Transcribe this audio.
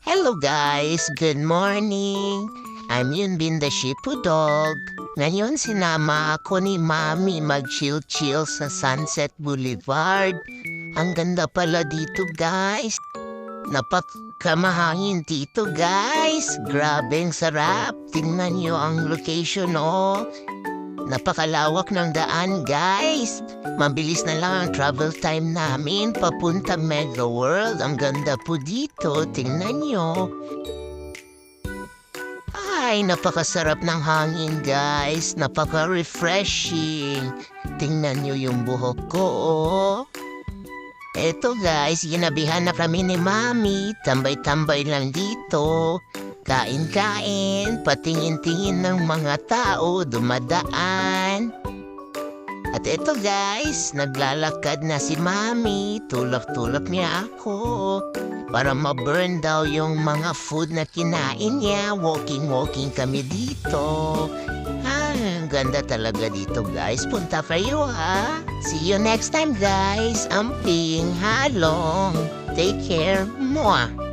Hello guys, good morning. I'm Yunbin the Shipu Dog. Ngayon sinama ako ni Mami mag-chill-chill sa Sunset Boulevard. Ang ganda pala dito guys. Napakamahangin dito guys. Grabeng sarap. Tingnan nyo ang location oh. Napakalawak ng daan, guys. Mabilis na lang ang travel time namin papunta Mega World. Ang ganda po dito. Tingnan nyo. Ay, napakasarap ng hangin, guys. Napaka-refreshing. Tingnan nyo yung buhok ko, oh. Eto, guys, ginabihan na kami ni Mami. Tambay-tambay lang dito. Kain-kain, patingin-tingin ng mga tao dumadaan. At eto guys, naglalakad na si Mami. Tulak-tulak niya ako para ma-burn daw yung mga food na kinain niya. Walking-walking kami dito. Ang ganda talaga dito guys. Punta kayo ha. See you next time guys. Amping halong. Take care. Mwah.